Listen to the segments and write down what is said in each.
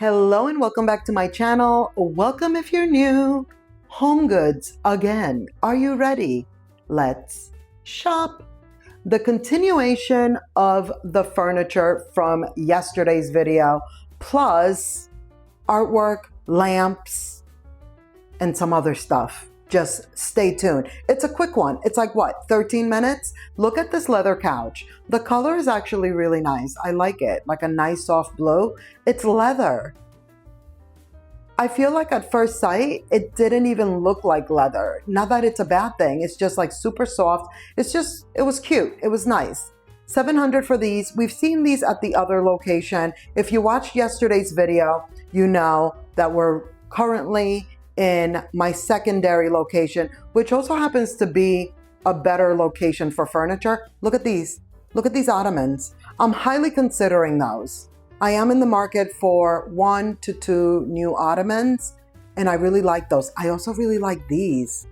Hello and welcome back to my channel. Welcome if you're new. HomeGoods again. Are you ready? Let's shop. The continuation of the furniture from yesterday's video, plus artwork, lamps, and some other stuff. Just stay tuned. It's a quick one. It's like what, 13 minutes? Look at this leather couch. The color is actually really nice. I like it, like a nice soft blue. It's leather. I feel like at first sight, it didn't even look like leather. Not that it's a bad thing. It's just like super soft. It was cute. It was nice. $700 for these. We've seen these at the other location. If you watched yesterday's video, you know that we're currently in my secondary location, which also happens to be a better location for furniture. Look at these. Look at these ottomans. I'm highly considering those. I am in the market for 1 to 2 new ottomans, and I really like those. I also really like these.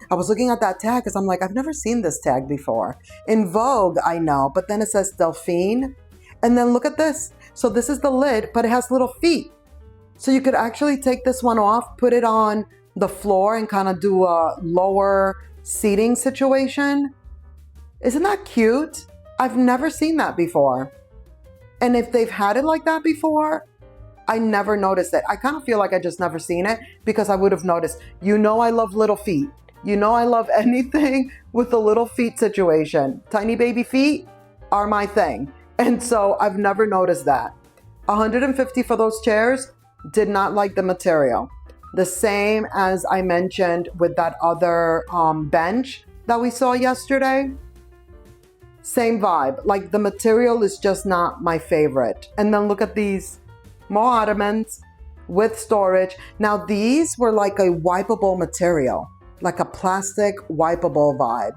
I was looking at that tag because I'm like, I've never seen this tag before. In Vogue, I know, but then it says Delphine. And then look at this. So this is the lid, but it has little feet. So you could actually take this one off, put it on the floor and kind of do a lower seating situation. Isn't that cute? I've never seen that before. And if they've had it like that before, I never noticed it. I kind of feel like I just never seen it because I would have noticed. You know I love little feet. You know I love anything with the little feet situation. Tiny baby feet are my thing. And so I've never noticed that. $150 for those chairs. Did not like the material. The same as I mentioned with that other bench that we saw yesterday. Same vibe. Like the material is just not my favorite. And then look at these more ottomans with storage. Now these were like a wipeable material, like a plastic wipeable vibe,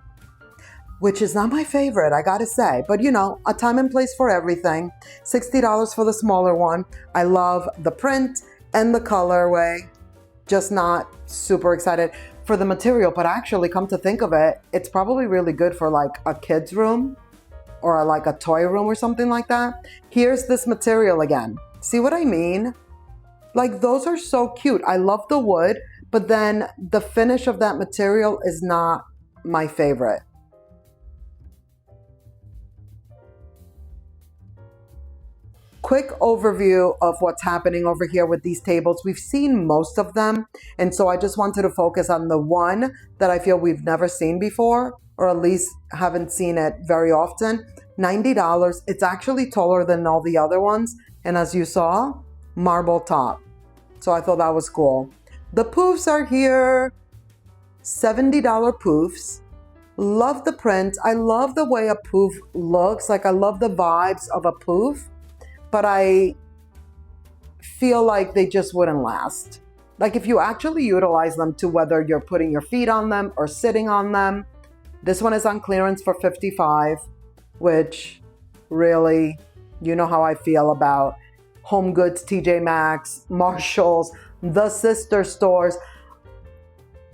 which is not my favorite, I gotta say. But you know, a time and place for everything. $60 for the smaller one. I love the print and the colorway. Just not super excited for the material, but actually come to think of it, it's probably really good for like a kid's room or like a toy room or something like that. Here's this material again. See what I mean? Like those are so cute. I love the wood, but then the finish of that material is not my favorite. Quick overview of what's happening over here with these tables. We've seen most of them, and so I just wanted to focus on the one that I feel we've never seen before, or at least haven't seen it very often. $90. It's actually taller than all the other ones, and as you saw, marble top. So I thought that was cool. The poofs are here. $70 poofs. Love the print. I love the way a poof looks. Like I love the vibes of a poof. But I feel like they just wouldn't last. Like if you actually utilize them to whether you're putting your feet on them or sitting on them. This one is on clearance for $55, which really, you know how I feel about HomeGoods, TJ Maxx, Marshalls, the sister stores.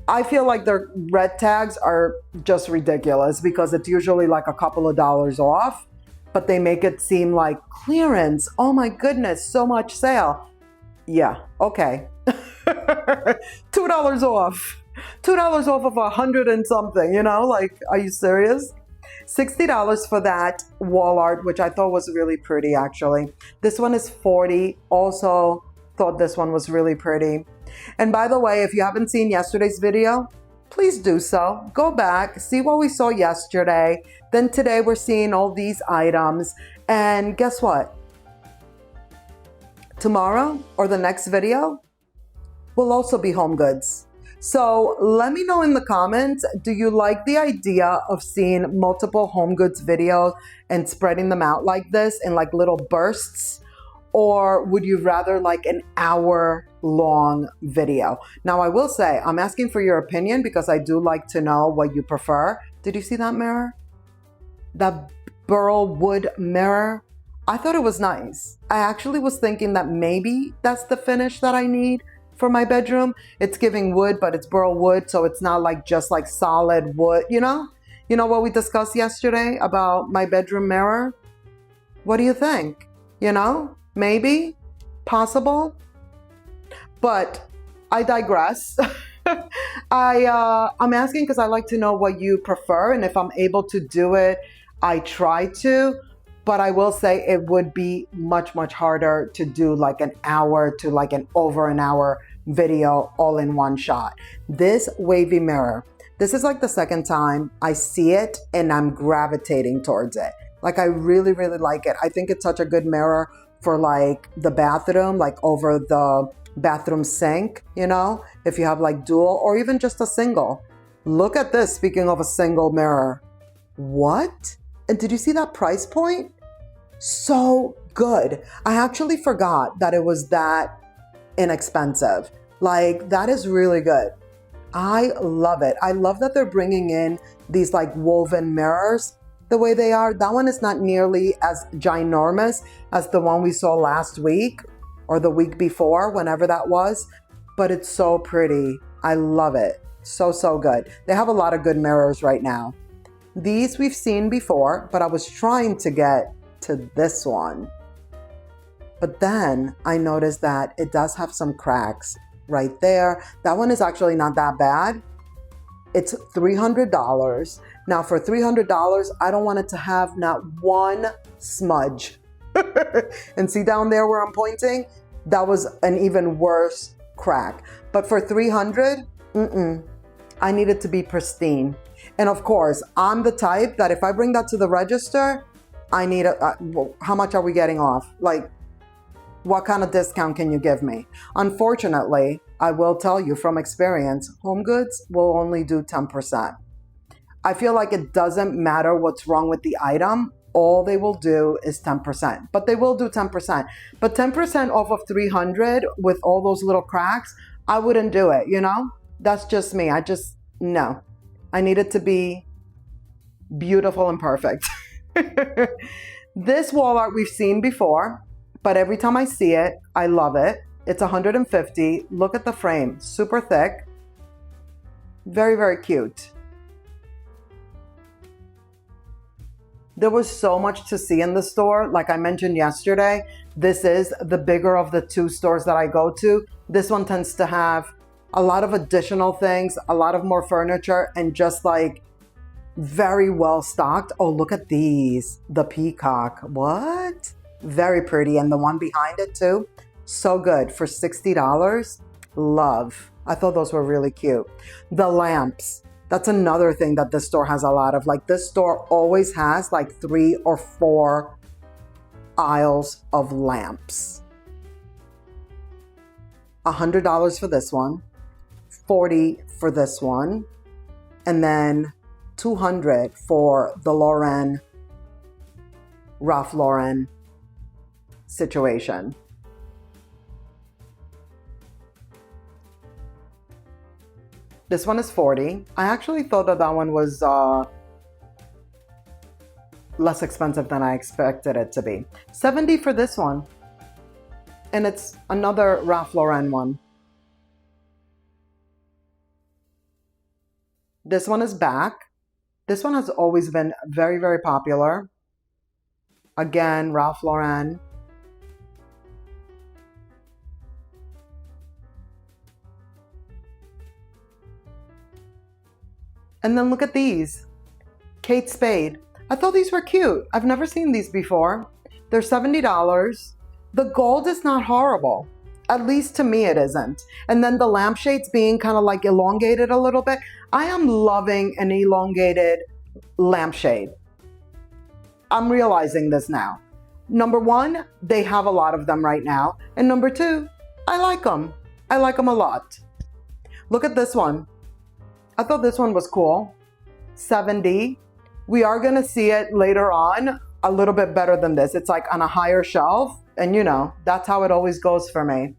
I feel like their red tags are just ridiculous because it's usually like a couple of dollars off. But they make it seem like clearance. Oh my goodness, so much sale. Yeah, okay. $2 off. $2 off of 100 and something, you know? Like, are you serious? $60 for that wall art, which I thought was really pretty actually. This one is $40. Also thought this one was really pretty. And by the way, if you haven't seen yesterday's video, please do so. Go back, see what we saw yesterday. Then today we're seeing all these items. And guess what? Tomorrow or the next video will also be HomeGoods. So let me know in the comments, do you like the idea of seeing multiple HomeGoods videos and spreading them out like this in like little bursts? Or would you rather like an hour-long video? Now, I will say, I'm asking for your opinion because I do like to know what you prefer. Did you see that mirror? That burl wood mirror? I thought it was nice. I actually was thinking that maybe that's the finish that I need for my bedroom. It's giving wood, but it's burl wood, so it's not like just like solid wood, you know? You know what we discussed yesterday about my bedroom mirror? What do you think? You know? Maybe? Possible? But I digress. I'm asking because I like to know what you prefer, and if I'm able to do it, I try to. But I will say it would be much, much harder to do like an hour to like an over an hour video all in one shot. This wavy mirror, this is like the second time I see it and I'm gravitating towards it. Like I really, really like it. I think it's such a good mirror for like the bathroom, like over the bathroom sink, you know, if you have like dual or even just a single. Look at this, speaking of a single mirror. What? And did you see that price point? So good. I actually forgot that it was that inexpensive. Like that is really good. I love it. I love that they're bringing in these like woven mirrors the way they are. That one is not nearly as ginormous as the one we saw last week or the week before, whenever that was, but it's so pretty. I love it. So, so good. They have a lot of good mirrors right now. These we've seen before, but I was trying to get to this one. But then I noticed that it does have some cracks right there. That one is actually not that bad. It's $300. Now for $300, I don't want it to have not one smudge. And see down there where I'm pointing? That was an even worse crack. But for $300, I need it to be pristine. And of course, I'm the type that if I bring that to the register, I need how much are we getting off? Like, what kind of discount can you give me? Unfortunately, I will tell you from experience, HomeGoods will only do 10%. I feel like it doesn't matter what's wrong with the item. All they will do is 10%, but they will do 10%. But 10% off of 300 with all those little cracks, I wouldn't do it, you know? That's just me. No. I need it to be beautiful and perfect. This wall art we've seen before, but every time I see it, I love it. It's $150. Look at the frame, super thick. Very, very cute. There was so much to see in the store. Like I mentioned yesterday, this is the bigger of the two stores that I go to. This one tends to have a lot of additional things, a lot of more furniture, and just like very well stocked. Oh, look at these. The peacock. What? Very pretty. And the one behind it too. So good for $60. Love. I thought those were really cute. The lamps. That's another thing that this store has a lot of. Like this store always has like 3 or 4 aisles of lamps. $100 for this one, $40 for this one, and then $200 for the Ralph Lauren situation. This one is $40. I actually thought that one was less expensive than I expected it to be. $70 for this one. And it's another Ralph Lauren one. This one is back. This one has always been very, very popular. Again, Ralph Lauren. And then look at these. Kate Spade. I thought these were cute. I've never seen these before. They're $70. The gold is not horrible. At least to me it isn't. And then the lampshades being kind of like elongated a little bit. I am loving an elongated lampshade. I'm realizing this now. Number one, they have a lot of them right now. And number two, I like them. I like them a lot. Look at this one. I thought this one was cool. $70. We are going to see it later on a little bit better than this. It's like on a higher shelf. And you know, that's how it always goes for me.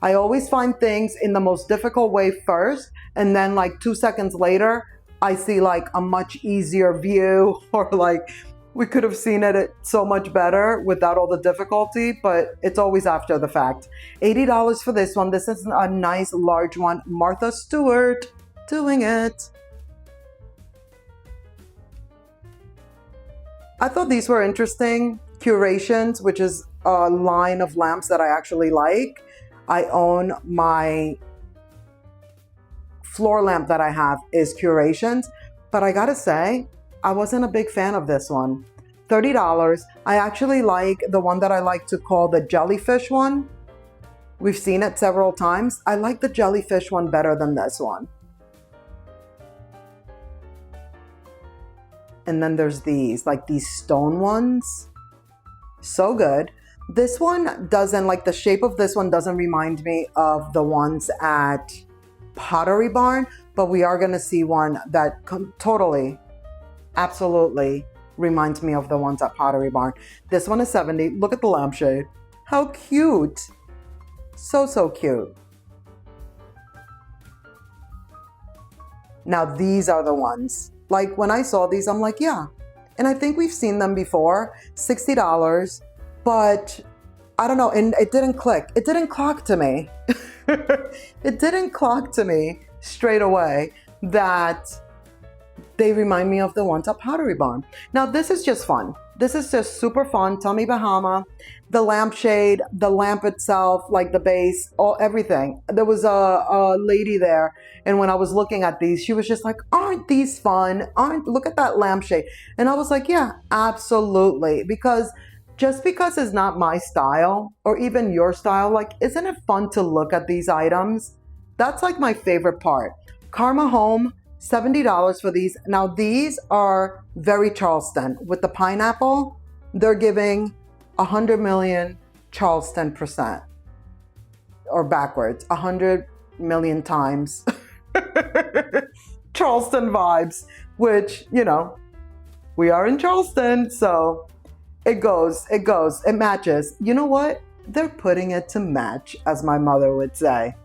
I always find things in the most difficult way first. And then like 2 seconds later, I see like a much easier view, or like we could have seen it so much better without all the difficulty, but it's always after the fact. $80 for this one. This is a nice large one. Martha Stewart doing it. I thought these were interesting. Curations, which is a line of lamps that I actually like. I own my floor lamp that I have is Curations, but I gotta say, I wasn't a big fan of this one. $30. I actually like the one that I like to call the jellyfish one. We've seen it several times. I like the jellyfish one better than this one. And then there's these, like these stone ones. So good. This one doesn't, like the shape of this one doesn't remind me of the ones at Pottery Barn, but we are going to see one that totally, absolutely reminds me of the ones at Pottery Barn. This one is $70. Look at the lampshade. How cute. So, so cute. Now these are the ones. Like when I saw these, I'm like, yeah. And I think we've seen them before, $60, but I don't know, and it didn't click. It didn't clock to me. It didn't clock to me straight away that they remind me of the ones at Pottery Barn. Now this is just fun. This is just super fun. Tommy Bahama, the lampshade, the lamp itself, like the base, everything. There was a lady there, and when I was looking at these, she was just like, aren't these fun? Look at that lampshade. And I was like, yeah, absolutely. Because just because it's not my style or even your style, like, isn't it fun to look at these items? That's like my favorite part. Karma Home, $70 for these. Now these are very Charleston. With the pineapple, they're giving 100 million Charleston percent. Or backwards, 100 million times Charleston vibes, which, you know, we are in Charleston, so it goes, it matches. You know what? They're putting it to match, as my mother would say.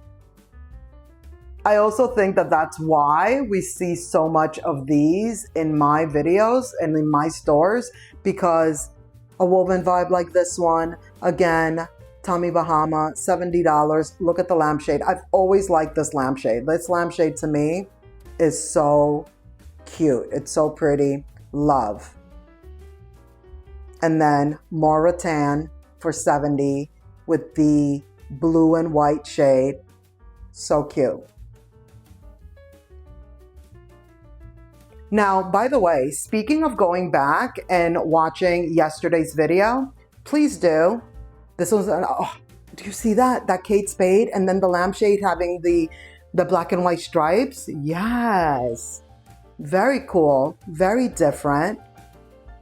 I also think that that's why we see so much of these in my videos and in my stores, because a woven vibe like this one, again, Tommy Bahama, $70. Look at the lampshade. I've always liked this lampshade. This lampshade to me is so cute. It's so pretty. Love. And then more rattan for $70 with the blue and white shade. So cute. Now, by the way, speaking of going back and watching yesterday's video, please do. This was, do you see that? That Kate Spade and then the lampshade having the black and white stripes? Yes. Very cool. Very different.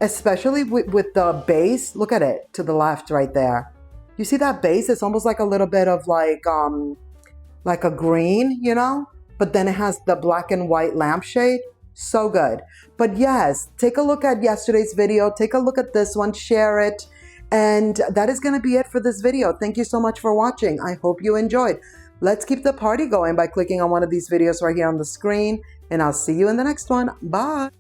Especially with the base. Look at it to the left right there. You see that base? It's almost like a little bit of like a green, you know? But then it has the black and white lampshade. So good. But yes, take a look at yesterday's video. Take a look at this one. Share it. And that is going to be it for this video. Thank you so much for watching. I hope you enjoyed. Let's keep the party going by clicking on one of these videos right here on the screen. And I'll see you in the next one. Bye.